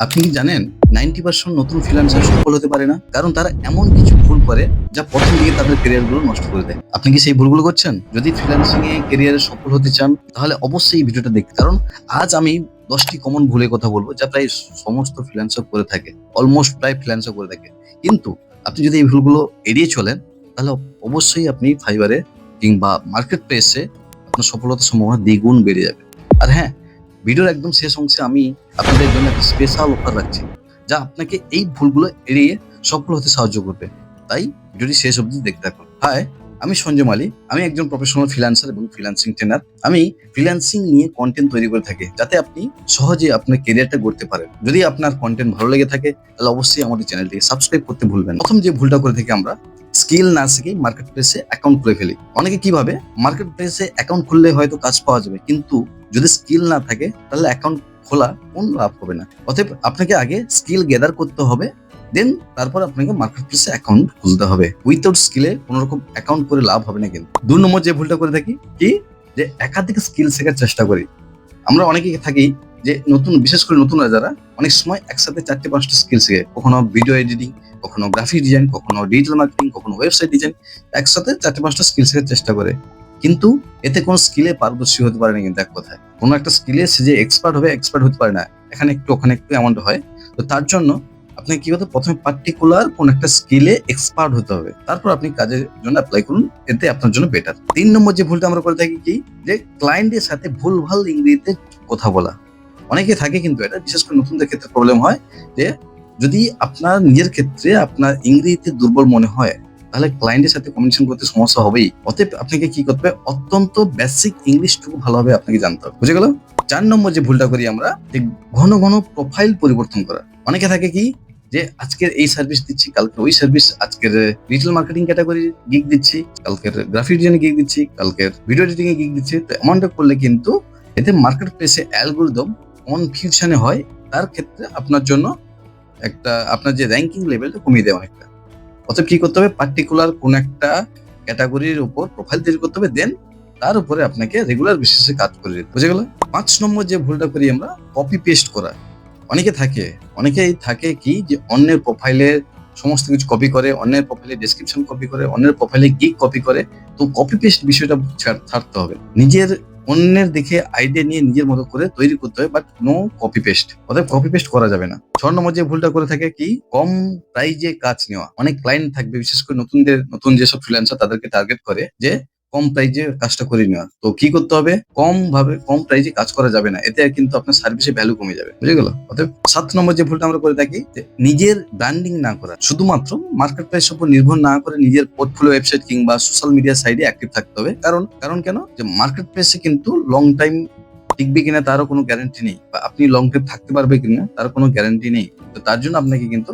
আপনি কি জানেন 90% নতুন ফ্রিল্যান্সার সফল হতে পারে না? কারণ তারা এমন কিছু ভুল করে যা প্রথম দিকে তাদের ক্যারিয়ার গুলো নষ্ট করে দেয়। আপনি কি সেই ভুলগুলো করছেন? যদি ফ্রিল্যান্সিং এ ক্যারিয়ারে সফল হতে চান তাহলে অবশ্যই এই ভিডিওটা দেখতে। কারণ আজ আমি 10টি কমন ভুলের কথা বলব যা প্রায় সমস্ত ফ্রিল্যান্সার করে থাকে। অলমোস্ট প্রায় ফ্রিল্যান্সার করে থাকে। কিন্তু আপনি যদি এই ভুলগুলো এড়িয়ে চলেন তাহলে অবশ্যই আপনি ফাইবারে কিংবা মার্কেট প্লেসে আপনার সফলতার সম্ভাবনা দ্বিগুণ বেড়ে যাবে। আর হ্যাঁ, ভিডিওর একদম শেষ অংশে আমি আপনাদের জন্য একটা স্পেশাল অফার রাখছি যা আপনাকে এই ভুলগুলো এড়িয়ে সফল হতে সাহায্য করবে। তাই ভিডিওটি শেষ অবধি দেখতে থাকুন। হাই, আমি সঞ্জয় মালি। আমি একজন প্রফেশনাল ফ্রিল্যান্সার এবং ফ্রিল্যান্সিং ট্রেনার। আমি ফ্রিল্যান্সিং নিয়ে কন্টেন্ট তৈরি করে থাকি যাতে আপনি সহজে আপনার ক্যারিয়ারটা গড়তে পারেন। যদি আপনার কন্টেন্ট ভালো লেগে থাকে তাহলে অবশ্যই আমাদের চ্যানেলটিকে সাবস্ক্রাইব করতে ভুলবেন না। প্রথম যে ভুলটা করে থাকি আমরা, স্কিল না শিখেই মার্কেট প্লেসে অ্যাকাউন্ট খুলে ফেলি। অনেকে কি ভাবে মার্কেট প্লেসে অ্যাকাউন্ট খুললে হয়তো কাজ পাওয়া যাবে, কিন্তু যদি স্কিল না থাকে তাহলে অ্যাকাউন্ট খোলা কোন লাভ হবে না। অতএব আপনাকে আগে স্কিল গ্যাদার করতে হবে, দেন তারপর আপনাকে মার্কেট প্লেসে অ্যাকাউন্ট খুলতে হবে। উইথাউট স্কিলে কোনো রকম অ্যাকাউন্ট করে লাভ হবে না। কিন্তু 2 নম্বর যে ভুলটা করে থাকি কি, যে একাধিক স্কিল শেখার চেষ্টা করি। আমরা অনেকেই থাকি যে নতুন, বিশেষ করে নতুনরা যারা অনেক সময় একসাথে 4টে-5টা স্কিল শেখে। কখনো ভিডিও এডিটিং, কখনো গ্রাফিক ডিজাইন, কখনো ডিজিটাল মার্কেটিং, কখনো ওয়েবসাইট ডিজাইন। একসাথে 4টে-5টা স্কিল শেখার চেষ্টা করে, কিন্তু এতে কোনো স্কিলে পারদর্শী হতে পারে না। কিন্তু এক কথায় কোনো একটা স্কিলে সে যে এক্সপার্ট হবে, এক্সপার্ট হতে পারে না। এখানে একটু ওখানে একটু এমনটা হয়। তো তার জন্য আপনি কি করতে, প্রথমে পার্টিকুলার কোন একটা স্কিলে এক্সপার্ট হতে হবে, তারপর আপনি কাজের জন্য অ্যাপ্লাই করুন। এতে আপনার জন্য বেটার। 3 নম্বর যে ভুলটা আমরা করে থাকি কি, যে ক্লায়েন্টের সাথে ভুলভাল ইংরেজিতে কথা বলা। অনেকে থাকে কিন্তু এটা, বিশেষ করে নতুনদের ক্ষেত্রে প্রবলেম হয় যে যদি আপনার নিজের ক্ষেত্রে আপনার ইংরেজিতে দুর্বল মনে হয় তাহলে ক্লায়েন্টের সাথে কমিউনিকেশন করতে সমস্যা হবেই। অতএব আপনাকে কি করতে হবে, অত্যন্ত বেসিক ইংলিশটুকু ভালোভাবে আপনাকে জানতে হবে। বুঝে গেল? 4 নম্বর যে ভুলটা করি আমরা, যে ঘন ঘন প্রোফাইল পরিবর্তন করা। অনেকে থাকে কি, যে আজকের এই সার্ভিস দিচ্ছি, কালকে ওই সার্ভিস, আজকের ডিজিটাল মার্কেটিং ক্যাটাগরি গিগ দিচ্ছি, কালকের গ্রাফিক ডিজাইনে গিগ দিচ্ছি, কালকের ভিডিও এডিটিং এ গিগ দিচ্ছি। তো এমনটা করলে কিন্তু এতে মার্কেট প্লেসে অ্যালগরিদম কনফিউশনে হয়। তার ক্ষেত্রে আপনার জন্য একটা, আপনার যে র্যাঙ্কিং লেভেলটা কমিয়ে দেয় অনেকটা। অতএব কি করতে হবে, পার্টিকুলার কোন একটা ক্যাটাগরির উপর প্রোফাইল তৈরি করতে হবে, দেন তার উপরে আপনাকে রেগুলার বেসিসে কাজ করে দিতে। বুঝে গেল? 5 নম্বর যে ভুলটা করি আমরা, কপি পেস্ট করা। অনেকেই থাকে কি, যে অন্যের প্রোফাইলের সমস্ত কিছু কপি করে, অন্যের প্রোফাইলে ডেসক্রিপশন কপি করে, অন্যের প্রোফাইলে গিগ কপি করে। তো কপি পেস্ট বিষয়টা ছাড়তে হবে। অন্যের দেখে আইডিয়া নিয়ে নিজের মতো করে তৈরি করতে হবে, বাট নো কপি পেস্ট। অতএব কপি পেস্ট করা যাবে না। 6 নম্বর যে ভুলটা করে থাকে কি, কম প্রাইজে কাজ নেওয়া। অনেক ক্লায়েন্ট থাকবে, বিশেষ করে নতুন যেসব ফ্রিল্যান্সার তাদেরকে টার্গেট করে যে কম প্রাইজে কাজটা করে নেওয়া। তো কি করতে হবে, কম প্রাইজে কাজ করা যাবে না, এতে কিন্তু আপনার সার্ভিসের ভ্যালু কমে যাবে। বুঝে গেল? অতএব 7 নম্বর যে ভুলটা আমরা করে থাকি, যে নিজের ব্র্যান্ডিং না করা। শুধুমাত্র মার্কেট প্লেসের উপর নির্ভর না করে নিজের পোর্টফোলিও ওয়েবসাইট কিংবা সোশ্যাল মিডিয়া সাইটে অ্যাক্টিভ থাকতে হবে। কারণ কেন, যে মার্কেট প্লেসে কিন্তু লং টাইম টিকবে কিনা তারও কোনো গ্যারান্টি নেই, বা আপনি লং টাইম থাকতে পারবে কিনা তার কোনো গ্যারান্টি নেই। তো তার জন্য আপনাকে কিন্তু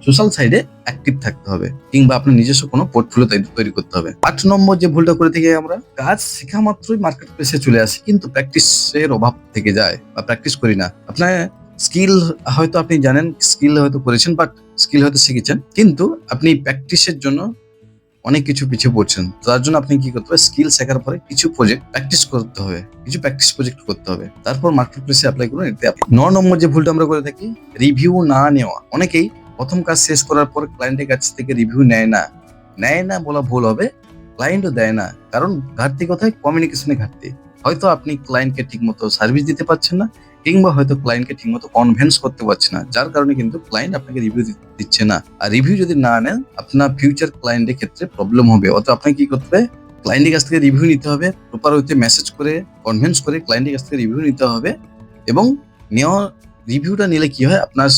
সোশ্যাল সাইডে অ্যাক্টিভ থাকতে হবে, কিংবা আপনার নিজস্ব কোনো পোর্টফোলিও তৈরি করতে হবে। 8 নম্বর যে ভুলটা করে থেকে আমরা, কাজ শেখা মাত্রই মার্কেট প্লেসে চলে আসি, কিন্তু প্র্যাকটিসের অভাব থেকে যায়, বা প্র্যাকটিস করি না। আপনার স্কিল হয়তো আপনি জানেন, স্কিল হয়তো করেছেন, বাট স্কিল হয়তো শিখেছেন, কিন্তু আপনি প্র্যাকটিসের জন্য অনেক কিছু পিছিয়ে পড়ছেন। তার জন্য আপনি কি করতে হবে, স্কিল শেখার পরে কিছু প্রজেক্ট প্র্যাকটিস করতে হবে, কিছু প্র্যাকটিস প্রজেক্ট করতে হবে, তারপর মার্কেট প্লেসে অ্যাপ্লাই করুন। এতে 9 নম্বর যে ভুলটা আমরা করে থাকি, রিভিউ না নেওয়া। অনেকেই প্রথম কাজ শেষ করার পর ক্লায়েন্টের কাছ থেকে রিভিউ নেয় না বলা ভুল হবে, ক্লায়েন্টও দেয় না। কারণ ঘাটতি কোথায়, কমিউনিকেশনে ঘাটতি। হয়তো আপনি ক্লায়েন্টকে ঠিকমতো সার্ভিস দিতে পারছেন না, কিংবা হয়তো ক্লায়েন্টকে ঠিকমতো কনভিন্স করতে পারছে না, যার কারণে কিন্তু ক্লায়েন্ট আপনাকে রিভিউ দিচ্ছে না। আর রিভিউ যদি না নেন, আপনার ফিউচার ক্লায়েন্টের ক্ষেত্রে প্রবলেম হবে। অত আপনাকে কি করতে হবে, ক্লায়েন্টের কাছ থেকে রিভিউ নিতে হবে, প্রপার ওয়েতে মেসেজ করে কনভিন্স করে ক্লায়েন্টের কাছ থেকে রিভিউ নিতে হবে। এবং নেওয়া রিভিউটা নিলে কি হয়, আপনার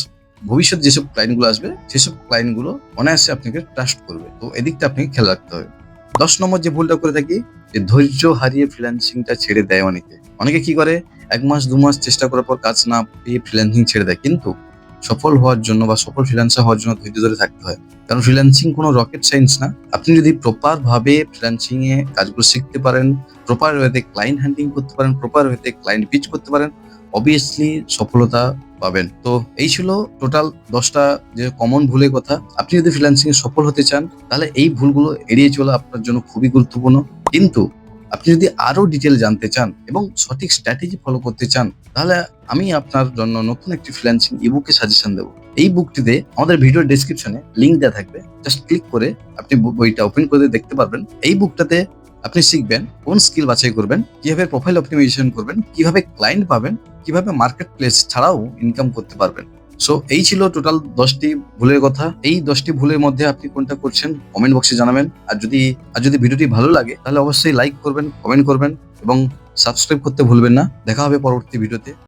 ভবিষ্যৎ যেসব ক্লায়েন্টগুলো আসবে সেসব ক্লায়েন্টগুলো অনায়াসে আপনাকে ট্রাস্ট করবে। তো এদিকটা আপনাকে খেয়াল রাখতে হবে। 10 নম্বর যে ভুলটা করে থাকি, যে ধৈর্য হারিয়ে ফ্রিল্যান্সিংটা ছেড়ে দেয় অনেকে কি করে, 1 মাস 2 মাস চেষ্টা করার পর কাজ না পেয়ে ফ্রিল্যান্সিং ছেড়ে দেয়। কিন্তু সফল হওয়ার জন্য বা সফল ফ্রিল্যান্সার হওয়ার জন্য ধৈর্য ধরে থাকতে হয়। কারণ ফ্রিল্যান্সিং কোনো রকেট সায়েন্স না। আপনি যদি প্রপার ভাবে ফ্রিল্যান্সিং এ কাজগুলো শিখতে পারেন, প্রপার ওয়েতে ক্লায়েন্ট হ্যান্ডলিং করতে পারেন, প্রপার ওয়েতে ক্লায়েন্ট পিচ করতে পারেন, অবভিয়াসলি সফলতা পাবেন। তো এই ছিল টোটাল 10টা যে কমন ভুলের কথা। আপনি যদি ফ্রিল্যান্সিং এ সফল হতে চান তাহলে এই ভুলগুলো এড়িয়ে চলা আপনার জন্য খুবই গুরুত্বপূর্ণ। কিন্তু আপনি যদি আরো ডিটেল জানতে চান এবং সঠিক স্ট্র্যাটেজি ফলো করতে চান, তাহলে আমি আপনার জন্য নতুন একটি ফ্রিল্যান্সিং ইবুকের সাজেশন দেবো। এই বুকটিতে আমাদের ভিডিও ডেসক্রিপশনে লিংক দেওয়া থাকবে, জাস্ট ক্লিক করে আপনি বইটা ওপেন করে দেখতে পারবেন। এই বুকটাতে আপনি শিখবেন কোন স্কিল বাছাই করবেন, কিভাবে প্রোফাইল অপটিমাইজেশন করবেন, কিভাবে ক্লায়েন্ট পাবেন, কিভাবে মার্কেট প্লেস ছাড়াও ইনকাম করতে পারবেন। সো এই ছিল টোটাল 10টি ভুলের কথা। এই 10টি ভুলের মধ্যে আপনি কোনটা করছেন কমেন্ট বক্সে জানাবেন। আর যদি ভিডিওটি ভালো লাগে তাহলে অবশ্যই লাইক করবেন, কমেন্ট করবেন এবং সাবস্ক্রাইব করতে ভুলবেন না। দেখা হবে পরবর্তী ভিডিওতে।